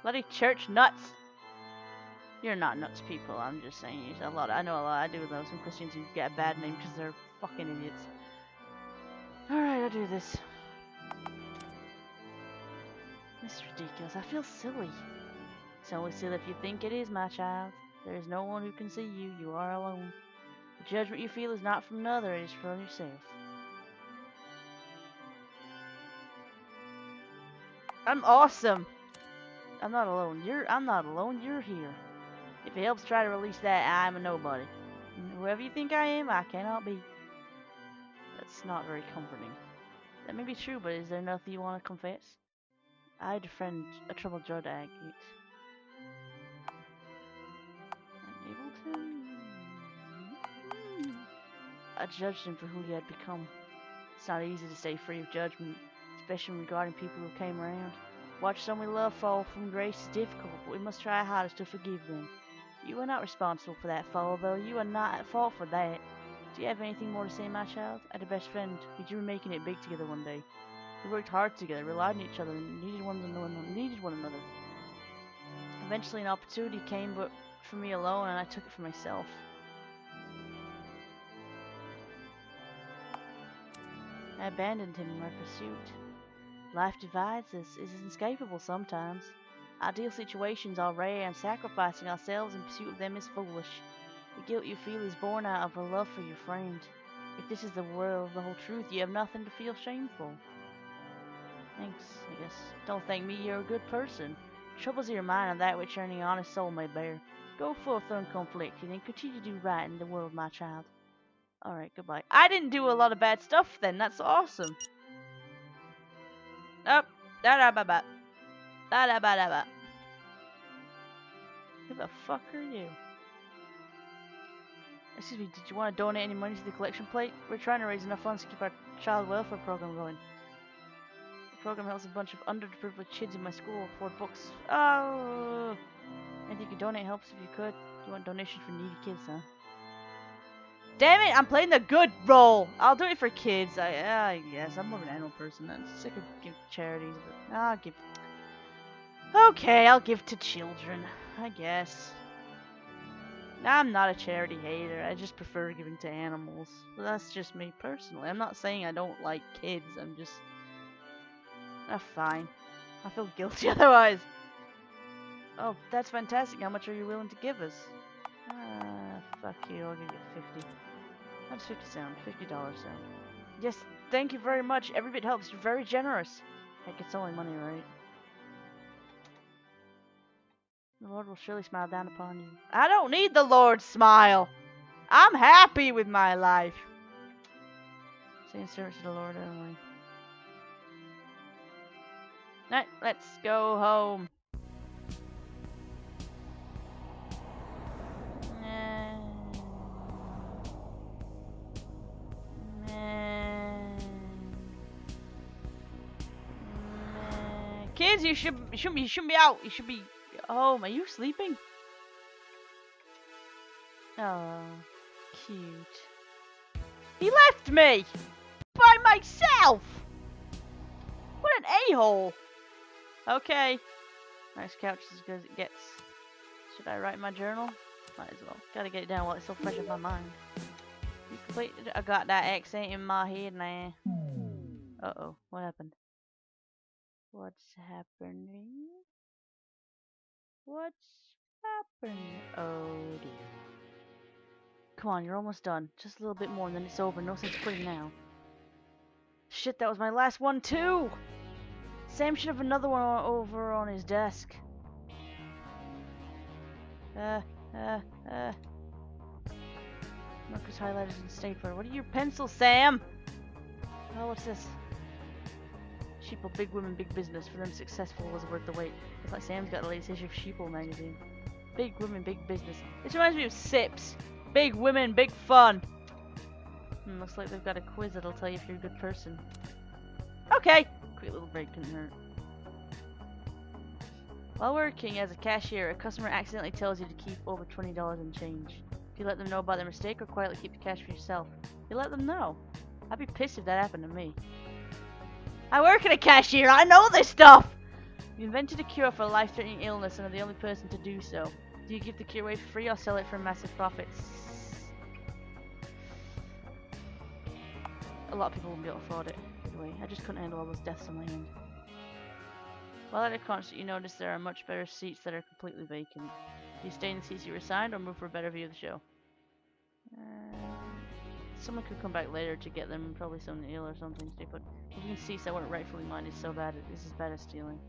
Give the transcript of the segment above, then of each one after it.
Bloody church nuts. You're not nuts, people. I'm just saying. I know a lot. I do know some Christians who get a bad name because they're fucking idiots. Alright, I'll do this. This is ridiculous. I feel silly. It's only silly if you think it is, my child. There is no one who can see you. You are alone. The judgment you feel is not from another. It is from yourself. I'm awesome. I'm not alone. I'm not alone. You're here. If it helps try to release that, I'm a nobody. And whoever you think I am, I cannot be. That's not very comforting. That may be true, but is there nothing you want to confess? I had a friend, a troubled drug addict. I judged him for who he had become. It's not easy to stay free of judgment, especially regarding people who came around. Watch someone we love fall from grace is difficult, but we must try our hardest to forgive them. You are not responsible for that fall, though. You are not at fault for that. Do you have anything more to say, my child? I had a best friend. We dreamed of making it big together one day. We worked hard together, relied on each other, and needed one another. Eventually an opportunity came, but for me alone, and I took it for myself. I abandoned him in my pursuit. Life divides us, is inescapable sometimes. Ideal situations are rare, and sacrificing ourselves in pursuit of them is foolish. The guilt you feel is born out of a love for your friend. If this is the whole truth, you have nothing to feel shameful. Thanks, I guess. Don't thank me, you're a good person. Troubles in your mind are that which only an honest soul may bear. Go forth unconflicted and continue to do right in the world, my child. Alright, goodbye. I didn't do a lot of bad stuff then, that's awesome. Up, da-da-ba-ba. Da-da-ba-da-ba. Who the fuck are you? Excuse me, did you want to donate any money to the collection plate? We're trying to raise enough funds to keep our child welfare program going. The program helps a bunch of underprivileged kids in my school afford books. Oh! Anything you could donate helps if you could. You want donations for needy kids, huh? Damn it! I'm playing the good role! I'll do it for kids. I guess. I'm more of an animal person. I'm sick of giving charities, but I'll give... Okay, I'll give to children. I guess. I'm not a charity hater. I just prefer giving to animals. But that's just me personally. I'm not saying I don't like kids. I'm just... fine. I feel guilty otherwise. Oh, that's fantastic. How much are you willing to give us? Fuck you. I'll give you 50. How does 50 sound? $50 sound. Yes, thank you very much. Every bit helps. You're very generous. Heck, it's only money, right? The Lord will surely smile down upon you. I don't need the Lord's smile. I'm happy with my life. Saying service to the Lord only. Alright, let's go home. Kids, you shouldn't be out. You should be home. Are you sleeping? Oh, cute. He left me by myself. What an a-hole. Okay. Nice couch as good as it gets. Should I write my journal? Might as well. Gotta get it down while it's still fresh in my mind. You completed it. I got that accent in my head now. Uh-oh. What happened? What's happening? What's happening? Oh dear. Come on, you're almost done. Just a little bit more and then it's over. No sense quitting now. Shit, that was my last one too! Sam should have another one over on his desk. Markers, highlighters, and stapler. What are your pencils, Sam? Oh, what's this? Sheeple, big women, big business. For them, successful was worth the wait. It's like Sam's got the latest issue of Sheeple magazine. Big women, big business. This reminds me of Sips. Big women, big fun. Looks like they've got a quiz that'll tell you if you're a good person. Okay. Quick little break couldn't hurt. While working as a cashier, a customer accidentally tells you to keep over $20 in change. Do you let them know about their mistake or quietly keep the cash for yourself? You let them know. I'd be pissed if that happened to me. I work at a cashier. I know this stuff. You invented a cure for a life-threatening illness and are the only person to do so. Do you give the cure away for free or sell it for massive profits? A lot of people wouldn't be able to afford it. Anyway, I just couldn't handle all those deaths on my hand. While at a concert, you notice there are much better seats that are completely vacant. Do you stay in the seats you were assigned or move for a better view of the show? Someone could come back later to get them, probably something ill or something. But moving seats that weren't rightfully mine is so bad. This is bad as stealing.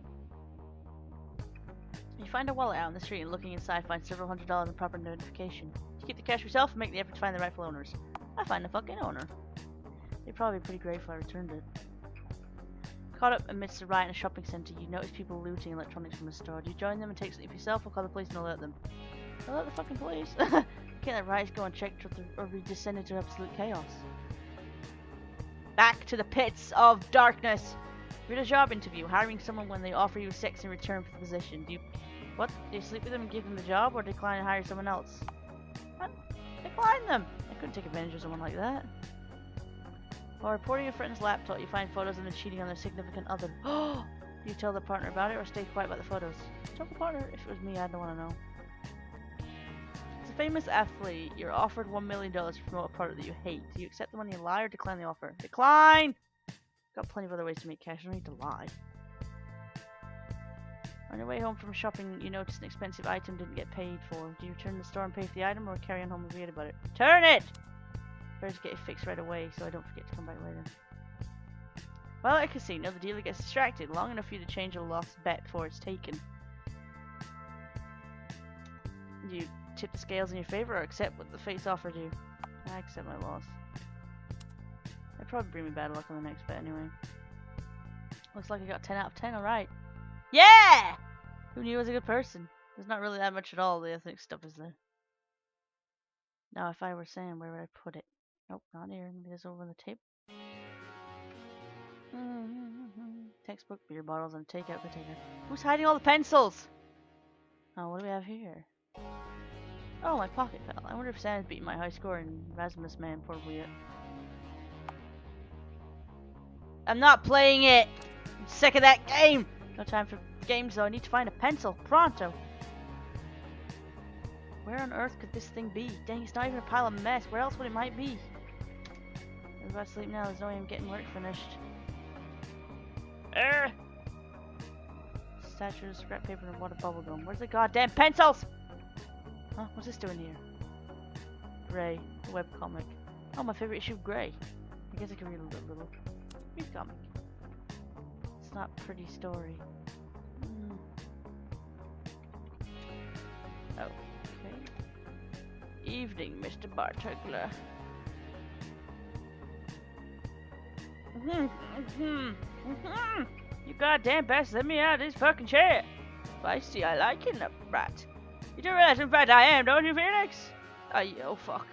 You find a wallet out on the street and looking inside find several $100s in proper identification. You keep the cash yourself and make the effort to find the rightful owners. I find the fucking owner. They'd probably be pretty grateful I returned it. Caught up amidst a riot in a shopping centre, you notice people looting electronics from a store. Do you join them and take something for yourself or call the police and alert them? Alert the fucking police? Can't let riots go unchecked or we descend into absolute chaos. Back to the pits of darkness! Read a job interview, hiring someone when they offer you sex in return for the position. Do you sleep with them and give them the job or decline and hire someone else? Decline them! I couldn't take advantage of someone like that. While reporting a friend's laptop, you find photos of them cheating on their significant other. Do you tell the partner about it or stay quiet about the photos? Tell the partner. If it was me, I'd want to know. As a famous athlete, you're offered $1 million to promote a product that you hate. Do you accept the money and lie or decline the offer? Decline! Got plenty of other ways to make cash. I don't need to lie. On your way home from shopping, you notice an expensive item didn't get paid for. Do you return to the store and pay for the item or carry on home and forget about it? Return it! Better to get it fixed right away so I don't forget to come back later. While at a casino, the dealer gets distracted long enough for you to change a lost bet before it's taken. Do you tip the scales in your favor or accept what the fates offered you? I accept my loss. That'd probably bring me bad luck on the next bet anyway. Looks like I got 10 out of 10, alright. Yeah! Who knew I was a good person? There's not really that much at all, the ethnic stuff is there. Now if I were Sam, where would I put it? Nope, not here. Maybe there's over on the tape. Textbook, beer bottles, and a takeout container. Who's hiding all the pencils? Oh, what do we have here? Oh, my pocket fell. I wonder if Sam's beaten my high score in Rasmus Man, probably it. I'm not playing it! I'm sick of that game! No time for games though, I need to find a pencil. Pronto! Where on earth could this thing be? Dang, it's not even a pile of mess. Where else would it might be? I'm about to sleep now, there's no way I'm getting work finished. Statues, scrap paper, and water bubble gum. Where's the goddamn pencils? Huh? What's this doing here? Grey, the webcomic. Oh, my favorite issue of Grey. I guess I can read a little. Read comic. It's not a pretty story. Oh, okay. Evening, Mr. Bartogler. You goddamn best let me out of this fucking chair. Feisty, I like it, rat. You do realize, in fact, I am, don't you, Phoenix? Oh fuck.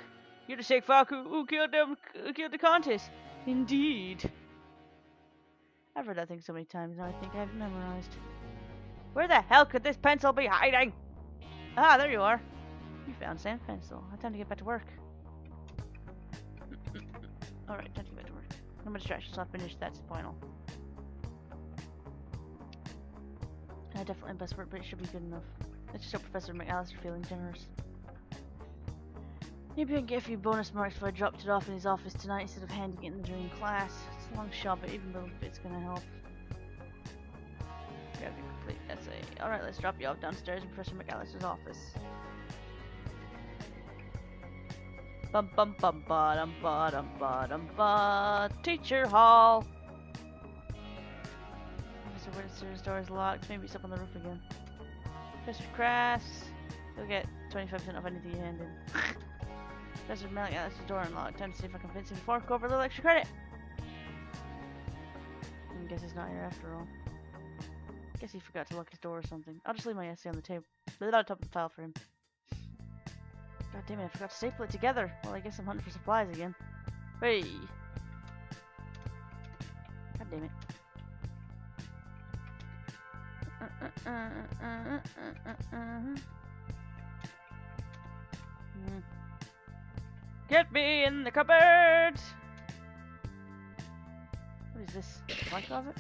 You're the sick fuck who killed the contest. Indeed. I've read that thing so many times now I think I have it memorized. Where the hell could this pencil be hiding? Ah, there you are. You found Sam's pencil. Time to get back to work. Alright, time to get back to work. No more distractions, I'll finish that final. I definitely best work, but it should be good enough. Let's just hope Professor McAllister feeling generous. Maybe I can get a few bonus marks if I dropped it off in his office tonight instead of handing it in during class. It's a long shot, but even a little bit's gonna help. Grab your complete essay. Alright, let's drop you off downstairs in Professor McAllister's office. Bum bum bum ba dum ba dum ba dum ba. Teacher hall. Professor Winston's door is locked. Maybe it's up on the roof again. Professor Crass. You'll get 25% off anything you hand in. Professor McAllister's door unlocked. Time to see if I can convince him to fork over a little extra credit. I guess he's not here after all. Guess he forgot to lock his door or something. I'll just leave my essay on the table. Leave it on top of the file for him. God damn it, I forgot to staple it together. Well, I guess I'm hunting for supplies again. Hey! God damn it. Get me in the cupboard! What is this? My closet?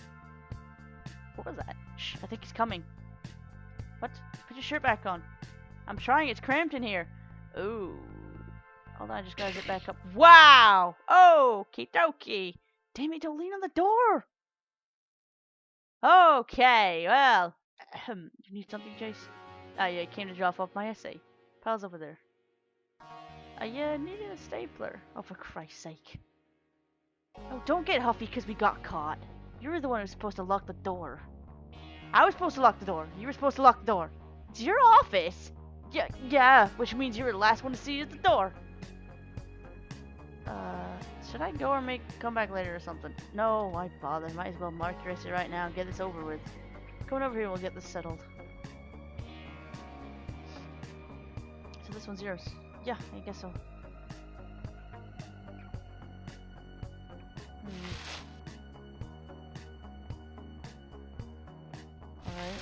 What was that? Shh, I think he's coming. What? Put your shirt back on. I'm trying, it's cramped in here. Ooh. Hold on, I just gotta get back up. Wow! Okie dokie. Damn it, don't lean on the door. Okay, well. You need something, Jace? Ah, yeah, I came to drop off my essay. Pal's over there. I needed a stapler. Oh, for Christ's sake. Oh, don't get huffy because we got caught. You were the one who was supposed to lock the door. I was supposed to lock the door. You were supposed to lock the door. It's your office. Yeah, which means you were the last one to see you at the door. Should I go or come back later or something? No, why bother? Might as well mark your essay right now and get this over with. Come on over here and we'll get this settled. So this one's yours. Yeah, I guess so. Alright.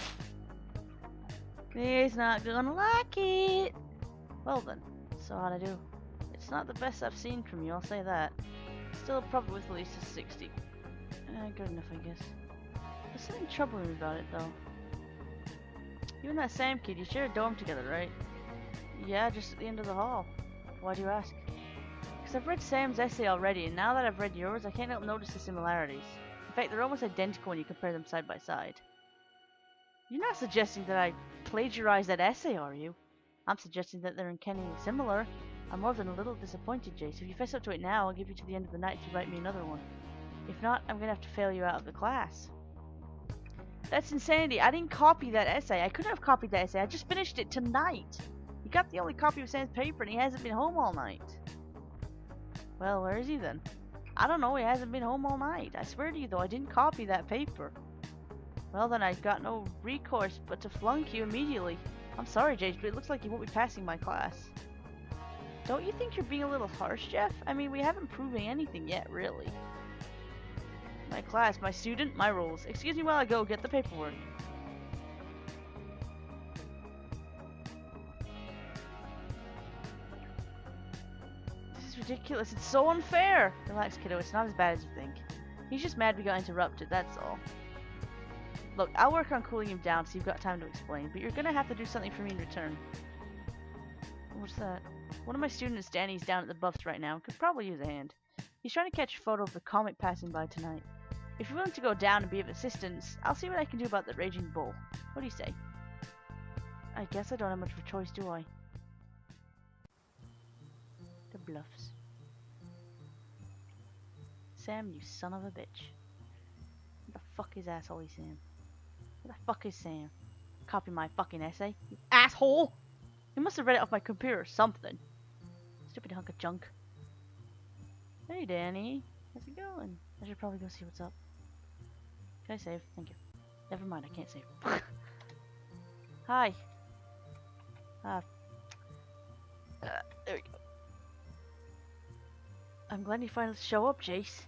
He's not gonna like it. Well then, so how'd I do? It's not the best I've seen from you, I'll say that. Still probably with at least a 60. Good enough, I guess. There's something troubling me about it, though. You and that Sam kid, you share a dorm together, right? Yeah, just at the end of the hall. Why do you ask? Because I've read Sam's essay already, and now that I've read yours, I can't help notice the similarities. In fact, they're almost identical when you compare them side by side. You're not suggesting that I plagiarized that essay, are you? I'm suggesting that they're uncannily similar. I'm more than a little disappointed, Jace. If you fess up to it now, I'll give you to the end of the night to write me another one. If not, I'm gonna have to fail you out of the class. That's insanity. I didn't copy that essay. I couldn't have copied that essay. I just finished it tonight. You got the only copy of Sam's paper and he hasn't been home all night. Well, where is he then? I don't know. He hasn't been home all night. I swear to you, though, I didn't copy that paper. Well, then I've got no recourse but to flunk you immediately. I'm sorry, Jace, but it looks like you won't be passing my class. Don't you think you're being a little harsh, Jeff? I mean, we haven't proven anything yet, really. My class, my student, my rules. Excuse me while I go get the paperwork. This is ridiculous. It's so unfair. Relax, kiddo. It's not as bad as you think. He's just mad we got interrupted, that's all. Look, I'll work on cooling him down so you've got time to explain, but you're gonna have to do something for me in return. What's that? One of my students, Danny's down at the Buffs right now. Could probably use a hand. He's trying to catch a photo of the comet passing by tonight. If you're willing to go down and be of assistance, I'll see what I can do about the raging bull. What do you say? I guess I don't have much of a choice, do I? The Bluffs. Sam, you son of a bitch. What the fuck is asshole Sam? What the fuck is Sam? Copy my fucking essay? You asshole! You must have read it off my computer or something. Stupid hunk of junk. Hey Danny, how's it going? I should probably go see what's up. Can I save? Thank you. Never mind, I can't save. Hi. There we go. I'm glad you finally show up, Jace.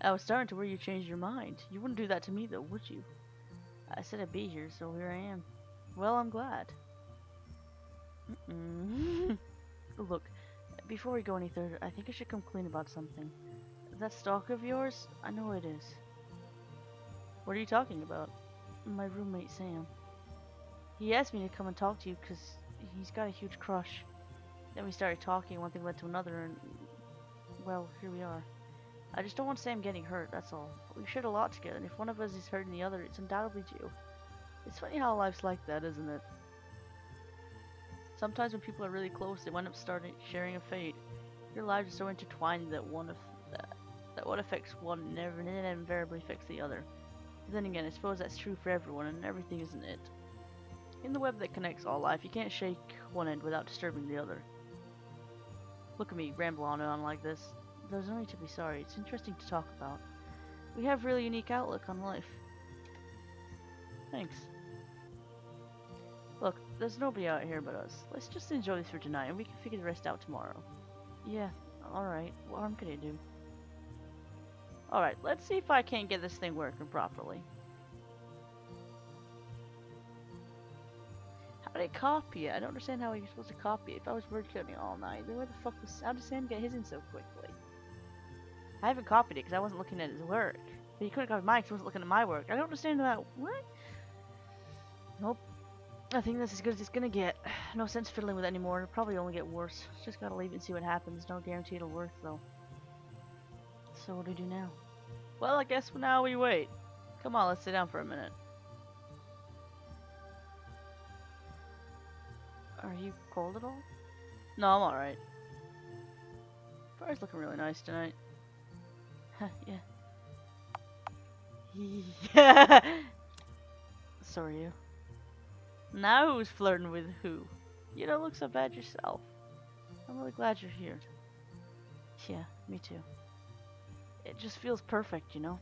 I was starting to worry you changed your mind. You wouldn't do that to me though, would you? I said I'd be here, so here I am. Well, I'm glad. Look, before we go any further, I think I should come clean about something. That stalker of yours? I know it is. What are you talking about? My roommate, Sam. He asked me to come and talk to you because he's got a huge crush. Then we started talking, one thing led to another, and... well, here we are. I just don't want Sam getting hurt, that's all. We've shared a lot together, and if one of us is hurting the other, it's undoubtedly you. It's funny how life's like that, isn't it? Sometimes when people are really close, they wind up sharing a fate. Your lives are so intertwined that what affects one invariably affects the other. But then again, I suppose that's true for everyone, and everything isn't it. In the web that connects all life, you can't shake one end without disturbing the other. Look at me, ramble on and on like this. There's no need to be sorry, it's interesting to talk about. We have really unique outlook on life. Thanks. Look, there's nobody out here but us. Let's just enjoy this for tonight, and we can figure the rest out tomorrow. Yeah, alright. What harm could it do? Alright, let's see if I can't get this thing working properly. How did I copy it? I don't understand how you're supposed to copy it. If I was word coding all night, then where the fuck was... how did Sam get his in so quickly? I haven't copied it because I wasn't looking at his work. But he couldn't copy mine because he wasn't looking at my work. I don't understand that. What? Nope. I think that's as good as it's gonna get. No sense fiddling with it anymore. It'll probably only get worse. Just gotta leave it and see what happens. No guarantee it'll work, though. So what do we do now? Well, I guess for now we wait. Come on, let's sit down for a minute. Are you cold at all? No, I'm alright. Fire's looking really nice tonight. Yeah. Yeah. So are you. Now who's flirting with who? You don't look so bad yourself. I'm really glad you're here. Yeah, me too. It just feels perfect, you know?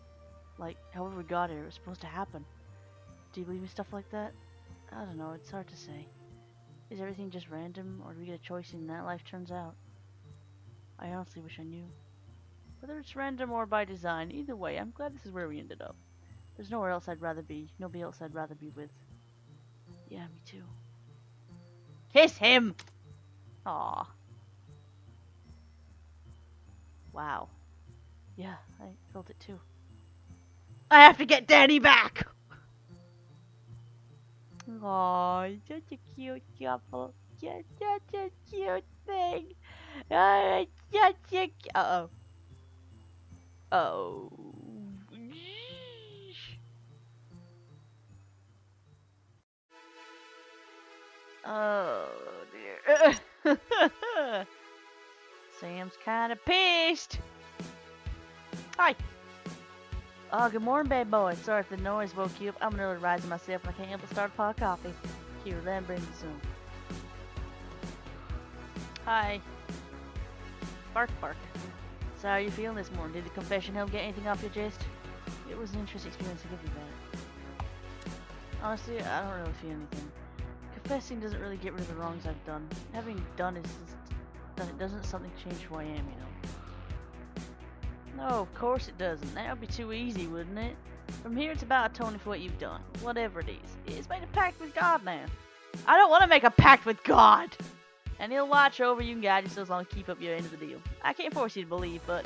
Like, however we got here, it was supposed to happen. Do you believe in stuff like that? I don't know, it's hard to say. Is everything just random, or do we get a choice in that life turns out? I honestly wish I knew. Whether it's random or by design, either way, I'm glad this is where we ended up. There's nowhere else I'd rather be. Nobody else I'd rather be with. Yeah, me too. Kiss him! Aw. Wow. Yeah, I felt it too. I have to get Danny back! Aw, such a cute couple. Just such a cute thing. Such a... Uh-oh. Oh. Oh dear. Sam's kind of pissed. Hi. Oh, good morning, babe boy. Sorry if the noise woke you up. I'm really rising myself and I can't help but start a pot of coffee. Here, let me bring you some. Hi. Bark, bark. So how are you feeling this morning? Did the confession help get anything off your chest? It was an interesting experience to give you that. Honestly, I don't really feel anything. Confessing doesn't really get rid of the wrongs I've done. Having done is just, it doesn't something change who I am, you know. No, of course it doesn't. That would be too easy, wouldn't it? From here it's about atoning for what you've done. Whatever it is. It's made a pact with God now. I don't want to make a pact with God! And he'll watch over you and guide you so as long as you keep up your end of the deal. I can't force you to believe, but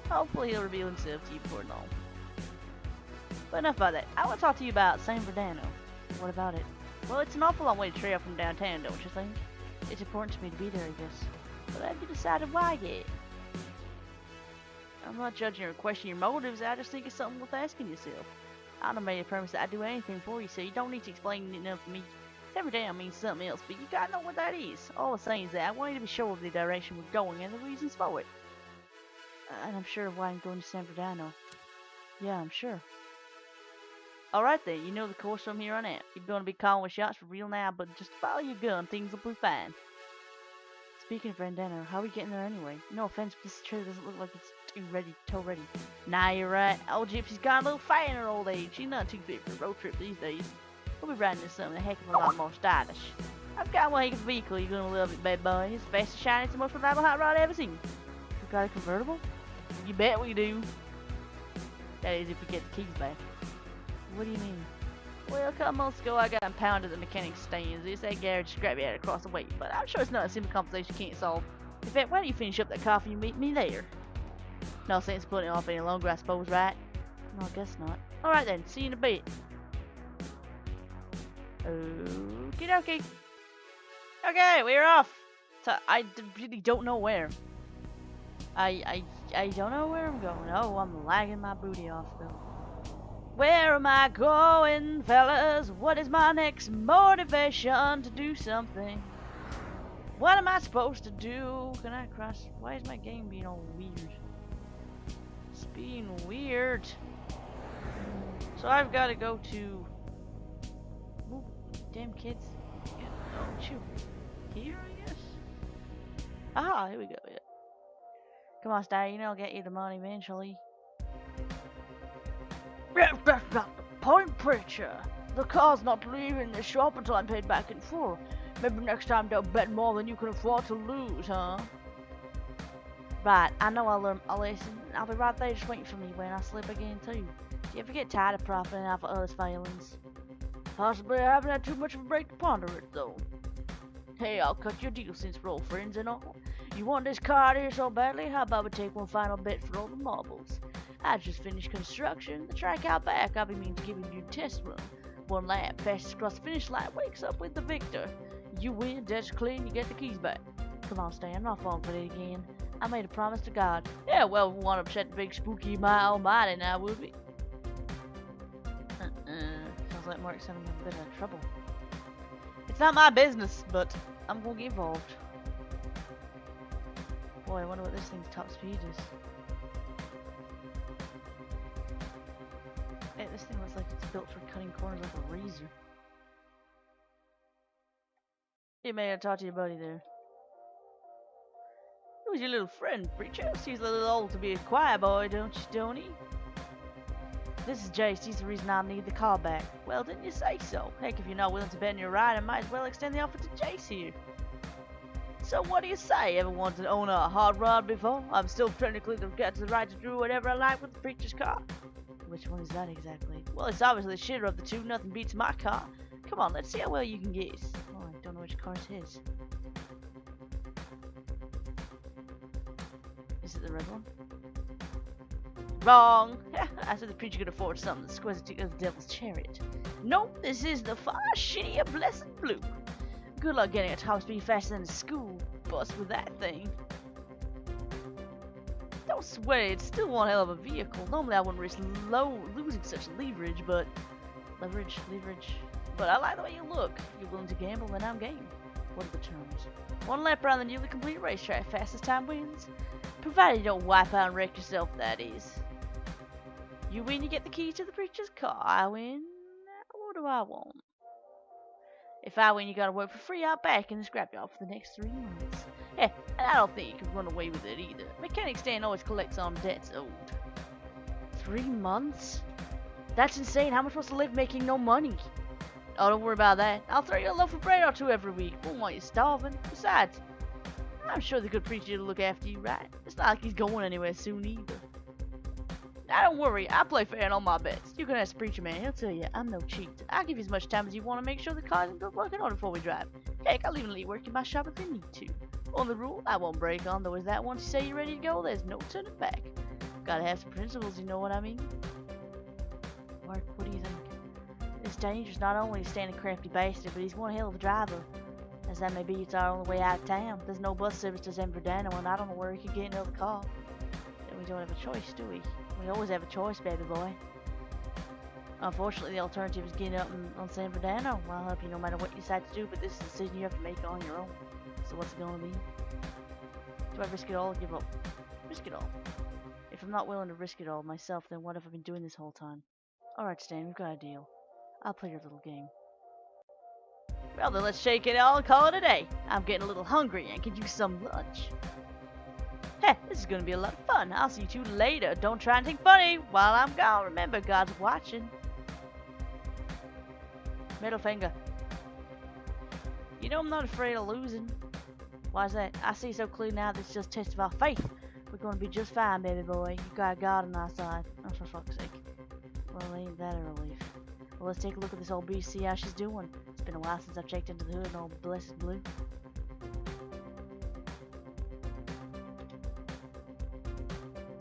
hopefully he'll reveal himself to you before long. But enough about that. I want to talk to you about San Bernardino. What about it? Well, it's an awful long way to travel from downtown, don't you think? It's important to me to be there, I guess. But have you decided why yet? I'm not judging or questioning your motives, I just think it's something worth asking yourself. I don't make a promise that I'd do anything for you, so you don't need to explain it enough to me. Every day I mean something else, but you gotta know what that is. All I'm saying is that I want you to be sure of the direction we're going and the reasons for it. And I'm sure of why I'm going to San Bernardino. Yeah, I'm sure. Alright then, you know the course from here on out. You're gonna be calling with shots for real now, but just follow your gun, things will be fine. Speaking of Brandano, how are we getting there anyway? No offense, but this trailer doesn't look like it's toe ready. Nah, you're right. Old Gypsy's got a little fat in her old age. She's not too fit for a road trip these days. We'll be riding in something a heck of a lot more stylish. I've got one heck of a vehicle. You're gonna love it, bad boy. It's the fastest, shiniest, and most reliable hot rod I've ever seen. You got a convertible? You bet we do. That is if we get the keys back. What do you mean? Well, a couple months ago I got impounded at the mechanic's stands. It's that garage scrapyard across the way, but I'm sure it's not a simple conversation you can't solve. In fact, why don't you finish up that coffee and meet me there? No sense putting it off any longer, I suppose, right? No, I guess not. Alright then, see you in a bit. Okie dokie. Okay, we're off. So I really don't know where. I don't know where I'm going. Oh, I'm lagging my booty off though. Where am I going, fellas? What is my next motivation to do something? What am I supposed to do? Can I cross? Why is my game being all weird? It's being weird. So I've got to go to... Ooh, damn kids. Yeah, oh, shoot. Here, I guess? Ah, here we go, yeah. Come on, Sty, you know I'll get you the money eventually. That's not the point, preacher. The car's not leaving the shop until I'm paid back in full. Maybe next time don't bet more than you can afford to lose, huh? Right, I know I'll listen. I'll be right there just waiting for me when I slip again too. Do you ever get tired of profiting off of others' failings? Possibly I haven't had too much of a break to ponder it though. Hey, I'll cut your deal since we're all friends and all. You want this car out here so badly? How about we take one final bet for all the marbles? I just finished construction. The track out back, I'll be meaning to give you a test run. One lap, fastest across the finish line, wakes up with the victor. You win, debt's clean, you get the keys back. Come on, Stan, I'm not falling for it again. I made a promise to God. Yeah, well, we won't upset the big spooky my almighty now, will we? Sounds like Mark's having a bit of trouble. It's not my business, but I'm gonna get involved. Boy, I wonder what this thing's top speed is. Hey, this thing looks like it's built for cutting corners like a razor. Hey man, I talk to your buddy there. Who's your little friend, preacher? He's a little old to be a choir boy, don't you, Tony? This is Jace. He's the reason I need the call back. Well, didn't you say so? Heck, if you're not willing to bend your ride, I might as well extend the offer to Jace here. So what do you say? Ever wanted to own a hot rod before? I'm still technically got the right to do whatever I like with the preacher's car. Which one is that exactly? Well, it's obviously the shitter of the two. Nothing beats my car. Come on, let's see how well you can guess. Oh, I don't know which car's his. Is it the red one? Wrong! I said the preacher could afford something that squares to the devil's chariot. Nope, this is the far shittier blessed blue. Good luck getting a top speed faster than a school bus with that thing. Don't sweat it, it's still one hell of a vehicle. Normally I wouldn't risk losing such leverage, but... Leverage. But I like the way you look. If you're willing to gamble, then I'm game. What are the terms? One lap around the newly completed racetrack, fastest time wins. Provided you don't wipe out and wreck yourself, that is. You win, you get the keys to the preacher's car. I win. What do I want? If I win, you gotta work for free out back in the scrapyard for the next 3 months. Yeah, and I don't think you can run away with it either. Mechanic Stan always collects on debts owed. 3 months? That's insane. How am I supposed to live making no money? Oh, don't worry about that. I'll throw you a loaf of bread or two every week. Won't want you starving. Besides, I'm sure the good preacher will look after you, right? It's not like he's going anywhere soon either. Now don't worry, I play fair in all my bets. You can ask the preacher man, he'll tell you I'm no cheat. I'll give you as much time as you want to make sure the car's in good working order before we drive. Heck, I'll even leave work in my shop if they need to. Only rule I won't break on, though, is that once you say you're ready to go, there's no turning back. Gotta have some principles, you know what I mean? Mark, what do you think? This danger's not only a standing crafty bastard, but he's one hell of a driver. As that may be, it's our only way out of town. There's no bus service to San Bernardino, and I don't know where he could get another car. Then we don't have a choice, do we? We always have a choice, baby boy. Unfortunately, the alternative is getting up on San Bernardino. Well, I'll help you no matter what you decide to do, but this is a decision you have to make on your own. So what's it gonna be? Do I risk it all or give up? Risk it all. If I'm not willing to risk it all myself, then what have I been doing this whole time? Alright, Stan, we've got a deal. I'll play your little game. Well, then let's shake it all and call it a day. I'm getting a little hungry and could use some lunch. Heh, this is gonna be a lot of fun. I'll see you two later. Don't try anything funny while I'm gone. Remember, God's watching. Middle finger. You know I'm not afraid of losing. Why's that? I see so clear now that it's just a test of our faith. We're gonna be just fine, baby boy. You got God on our side. Oh, for fuck's sake. Well, ain't that a relief. Well, let's take a look at this old beast, see how she's doing. It's been a while since I've checked into the hood and old blessed blue.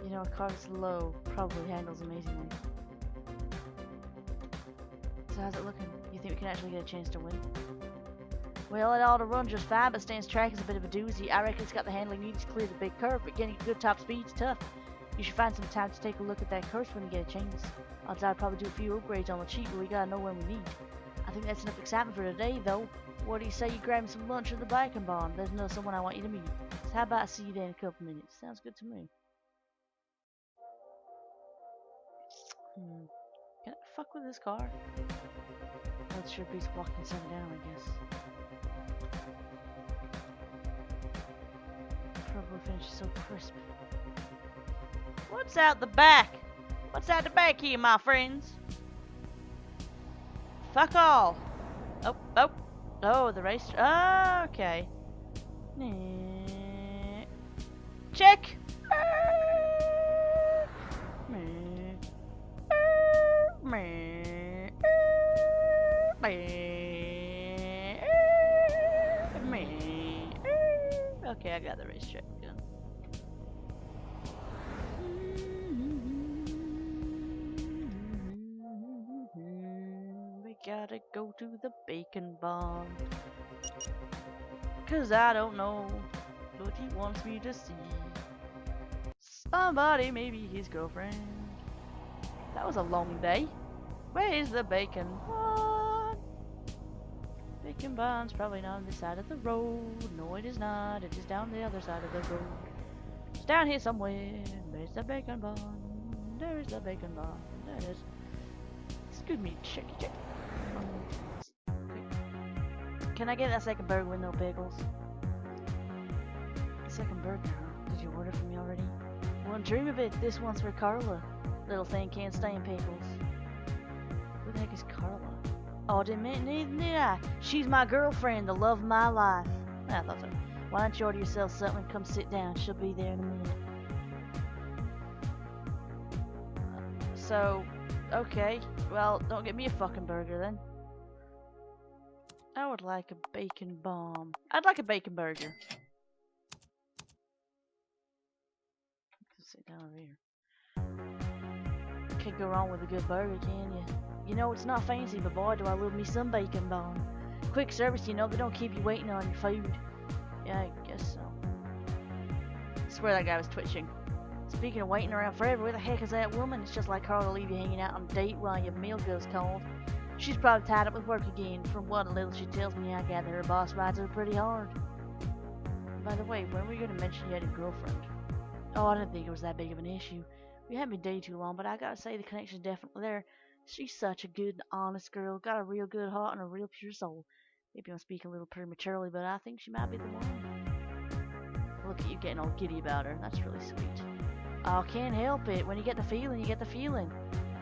You know, a car that's low probably handles amazingly. So how's it looking? You think we can actually get a chance to win? Well, it ought to run just fine, but Stan's track is a bit of a doozy. I reckon it's got the handling needed to clear the big curve, but getting good top speed's tough. You should find some time to take a look at that course when you get a chance. Odds I'd probably do a few upgrades on the cheap, but we gotta know when we need. I think that's enough excitement for today, though. What do you say you grab some lunch at the Vagabond? There's another someone I want you to meet. So how about I see you there in a couple minutes? Sounds good to me. Can I fuck with this car? That sure beats walking some down, I guess. Probably finishes so crisp. What's out the back? What's out the back here, my friends? Fuck all. Oh, the race. Oh, okay. Check. Okay, I got the racetrack gun. We got go to the bacon barn. 'Cause I don't know what he wants me to see. Somebody, maybe his girlfriend. That was a long day. Where's the bacon barn? Bacon barn's probably not on this side of the road. No, it is not. It is down the other side of the road. It's down here somewhere. There's the bacon barn. There's the bacon barn. There it is. Excuse me, check. Can I get that second burger with no pickles? Second burger, huh? Did you order for me already? Wouldn't dream of it. This one's for Carla. Little thing can't stand pickles. Who the heck is Carla? Oh, didn't I? She's my girlfriend, the love of my life. I thought so. Why don't you order yourself something and come sit down? She'll be there in a minute. So, okay. Well, don't get me a fucking burger then. I would like a bacon bomb. I'd like a bacon burger. Let's sit down over here. Can't go wrong with a good burger, can you? You know, it's not fancy, but boy, do I love me some bacon bomb. Quick service, you know, they don't keep you waiting on your food. Yeah, I guess so. I swear that guy was twitching. Speaking of waiting around forever, where the heck is that woman? It's just like her to leave you hanging out on a date while your meal goes cold. She's probably tied up with work again. From what little she tells me, I gather her boss rides her pretty hard. By the way, when were you going to mention you had a girlfriend? Oh, I didn't think it was that big of an issue. We haven't been dating too long, but I gotta say the connection's definitely there. She's such a good, honest girl. Got a real good heart and a real pure soul. Maybe I'm speaking a little prematurely, but I think she might be the one. Look at you getting all giddy about her. That's really sweet. Oh, can't help it. When you get the feeling, you get the feeling.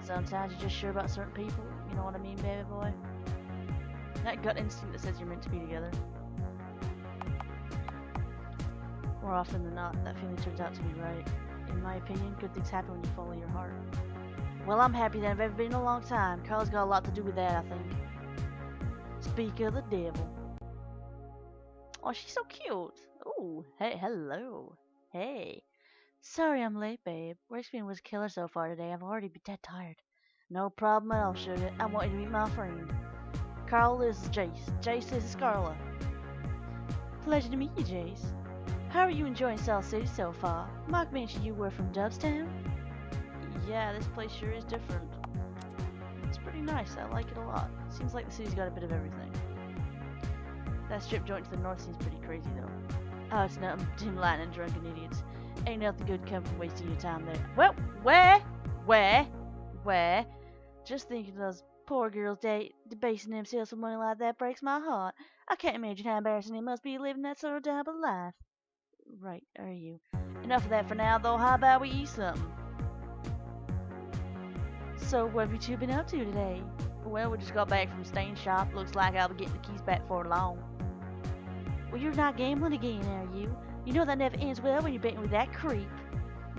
Sometimes you're just sure about certain people. You know what I mean, baby boy? That gut instinct that says you're meant to be together. More often than not, that feeling turns out to be right. In my opinion, good things happen when you follow your heart. Well, I'm happy that I've ever been in a long time. Carla's got a lot to do with that, I think. Speak of the devil. Oh, she's so cute. Oh, hey, hello. Hey. Sorry I'm late, babe. Work's been was killer so far today. I've already been dead tired. No problem at all, sugar. I want you to meet my friend. Carla, this is Jace. Jace, this is Carla. Pleasure to meet you, Jace. How are you enjoying South City so far? Mark mentioned you were from Dubstown? Yeah, this place sure is different. It's pretty nice. I like it a lot. Seems like the city's got a bit of everything. That strip joint to the north seems pretty crazy, though. Oh, it's nothing. Dim light and drunken idiots. Ain't nothing good come from wasting your time there. Well, where? Just thinking of those poor girls debasing themselves for money like that breaks my heart. I can't imagine how embarrassing it must be living that sort of double life. Right, are you? Enough of that for now, though. How about we eat something? So, what have you two been up to today? Well, we just got back from Stain shop. Looks like I'll be getting the keys back for long. Well, you're not gambling again, are you? You know that never ends well when you're betting with that creep.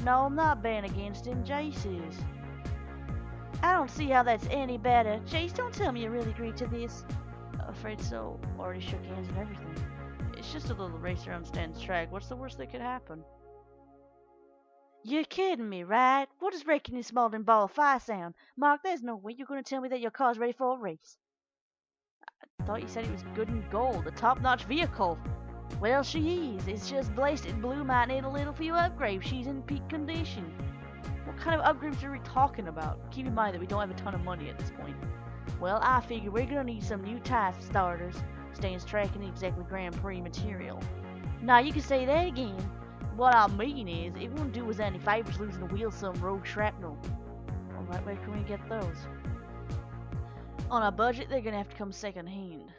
No, I'm not betting against him. Jace is. I don't see how that's any better. Jace, don't tell me you really agreed to this. Afraid so. Already shook hands and everything. It's just a little race around Stan's track. What's the worst that could happen? You're kidding me, right? What does breaking this molding ball of fire sound? Mark, there's no way you're going to tell me that your car's ready for a race. I thought you said it was good and gold, a top-notch vehicle. Well, she is. It's just blasted blue. Might need a little few upgrades. She's in peak condition. What kind of upgrades are we talking about? Keep in mind that we don't have a ton of money at this point. Well, I figure we're going to need some new tires for starters. Stan's tracking exactly Grand Prix material. Now, you can say that again. What I mean is, it wouldn't do us any favors losing the wheels some rogue shrapnel. Alright, where can we get those? On a budget, they're going to have to come second hand.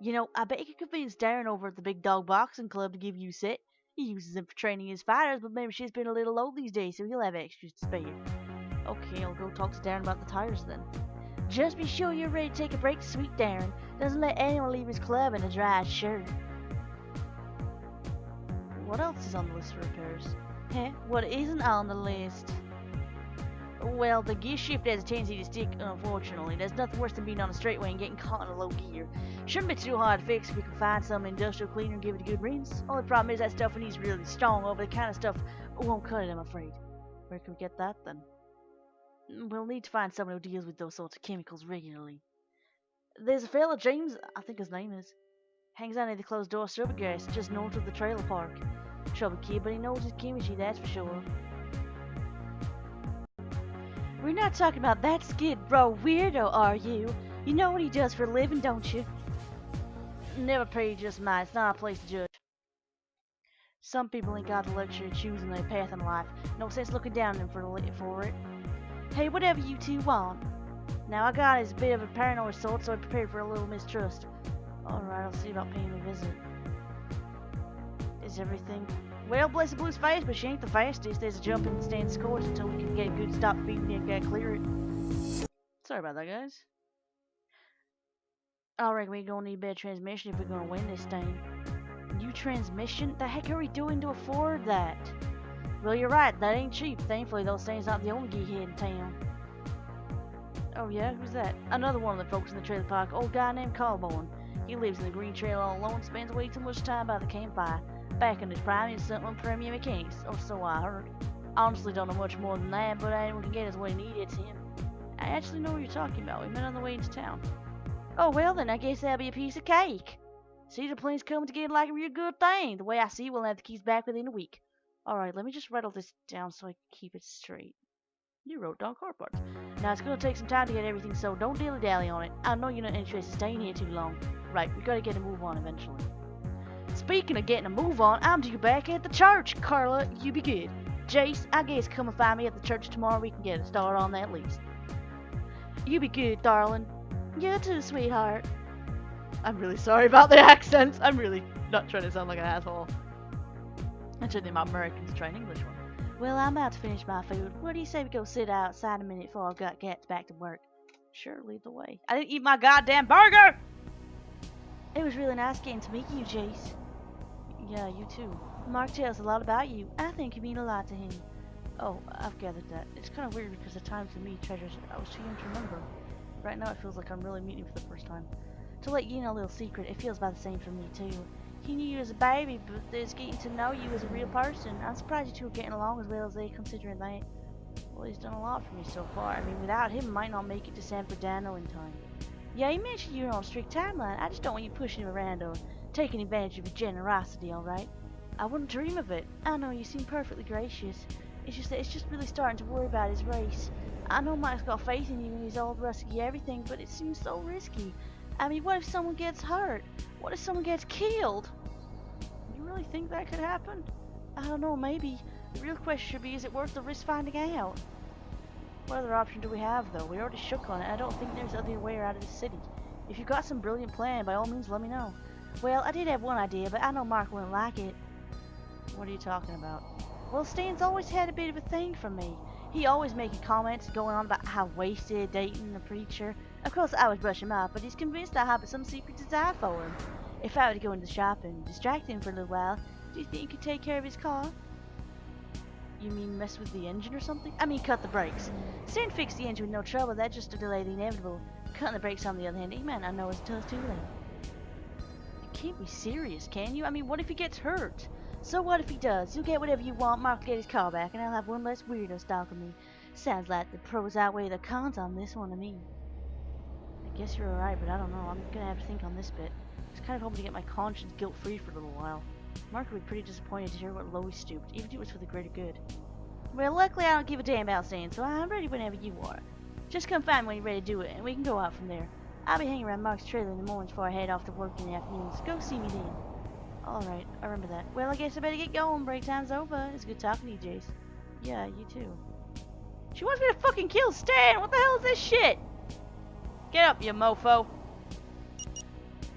You know, I bet you could convince Darren over at the Big Dog Boxing Club to give you a set. He uses them for training his fighters, but maybe she's been a little low these days, so he'll have extras to spare. Okay, I'll go talk to Darren about the tires then. Just be sure you're ready to take a break, sweet Darren. Doesn't let anyone leave his club in a dry shirt. What else is on the list for repairs? Huh? What isn't on the list? Well, the gear shift has a tendency to stick, unfortunately. There's nothing worse than being on a straightaway and getting caught in a low gear. Shouldn't be too hard to fix if we can find some industrial cleaner and give it a good rinse. Only problem is that stuff needs really strong over the kind of stuff won't cut it, I'm afraid. Where can we get that then? We'll need to find someone who deals with those sorts of chemicals regularly. There's a fella, James, I think his name is. Hangs out near the closed door Silvergrass, just north of the trailer park. Trouble kid, but he knows his chemistry, that's for sure. We're not talking about that Skid Row weirdo, are you? You know what he does for a living, don't you? Never prejudge mine, it's not a place to judge. Some people ain't got the luxury of choosing their path in life. No sense looking down on them for it. Hey, whatever you two want. Now, I got is a bit of a paranoid sort, so I prepared for a little mistrust. Alright, I'll see about paying a visit. Is everything? Well, bless the blue's face, but she ain't the fastest. There's a jump and stand scores until we can get a good stop feeding and gotta clear it. Sorry about that, guys. I reckon we're gonna need better transmission if we're gonna win this thing. New transmission? The heck are we doing to afford that? Well, you're right, that ain't cheap. Thankfully, those things aren't the only geek here in town. Oh yeah, who's that? Another one of the folks in the trailer park, old guy named Colborne. He lives in the green trail all alone, spends way too much time by the campfire. Back in his prime, he's something on premium mechanics, or so I heard. Honestly, don't know much more than that, but anyone can get us what he needs, it's him. I actually know what you're talking about. We met on the way into town. Oh well then, I guess that'll be a piece of cake. See, the plane's coming together like a real good thing. The way I see it, we'll have the keys back within a week. Alright, let me just write all this down so I can keep it straight. You wrote down car parts. Now, it's gonna take some time to get everything, so don't dilly-dally on it. I know you're not interested in staying here too long. Right, we gotta get a move on eventually. Speaking of getting a move on, I'm due back at the church. Carla, you be good. Jace, I guess come and find me at the church tomorrow. We can get a start on that lease. You be good, darling. You too, sweetheart. I'm really sorry about the accents. I'm really not trying to sound like an asshole. I'm trying to my Americans try an English one. Well, I'm about to finish my food. What do you say we go sit outside a minute before I've got Gats back to work? Sure, lead the way. I didn't eat my goddamn burger! It was really nice getting to meet you, Jace. Yeah, you too. Mark tells a lot about you. I think you mean a lot to him. Oh, I've gathered that. It's kind of weird because the times to meet treasures I was too young to remember. Right now it feels like I'm really meeting you for the first time. To let you know a little secret, it feels about the same for me too. He knew you as a baby, but there's getting to know you as a real person. I'm surprised you two are getting along as well as they, considering that. Well, he's done a lot for me so far. I mean, without him, I might not make it to San Bernardino in time. Yeah, he mentioned you're on a strict timeline. I just don't want you pushing him around or taking advantage of his generosity, alright? I wouldn't dream of it. I know, you seem perfectly gracious. It's just that it's just really starting to worry about his race. I know Mike's got faith in you and his old rusty everything, but it seems so risky. I mean, what if someone gets hurt? What if someone gets killed? You really think that could happen? I don't know, maybe. The real question should be, is it worth the risk finding out? What other option do we have, though? We already shook on it. I don't think there's other way out of this city. If you've got some brilliant plan, by all means, let me know. Well, I did have one idea, but I know Mark wouldn't like it. What are you talking about? Well, Stan's always had a bit of a thing for me. He always making comments going on about how wasted dating a preacher. Of course, I was brushing him off, but he's convinced I have some secret desire for him. If I were to go into the shop and distract him for a little while, do you think you could take care of his car? You mean mess with the engine or something? I mean cut the brakes. Stan fixed the engine with no trouble, that's just to delay the inevitable. Cutting the brakes on the other hand, he might not know it's too late. You can't be serious, can you? I mean, what if he gets hurt? So what if he does? You'll get whatever you want, Mark will get his car back, and I'll have one less weirdo stalking me. Sounds like the pros outweigh the cons on this one to me. I guess you're alright, but I don't know. I'm gonna have to think on this bit. I was kind of hoping to get my conscience guilt-free for a little while. Mark would be pretty disappointed to hear what low he stooped, even if it was for the greater good. Well, luckily I don't give a damn about Stan, so I'm ready whenever you are. Just come find me when you're ready to do it, and we can go out from there. I'll be hanging around Mark's trailer in the mornings before I head off to work in the afternoons. Go see me then. Alright, I remember that. Well, I guess I better get going. Break time's over. It's good talking to you, Jace. Yeah, you too. She wants me to fucking kill Stan! What the hell is this shit? Get up, you mofo.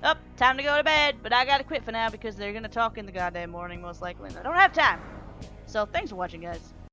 Up, time to go to bed, but I gotta quit for now because they're gonna talk in the goddamn morning most likely, and I don't have time. So, thanks for watching, guys.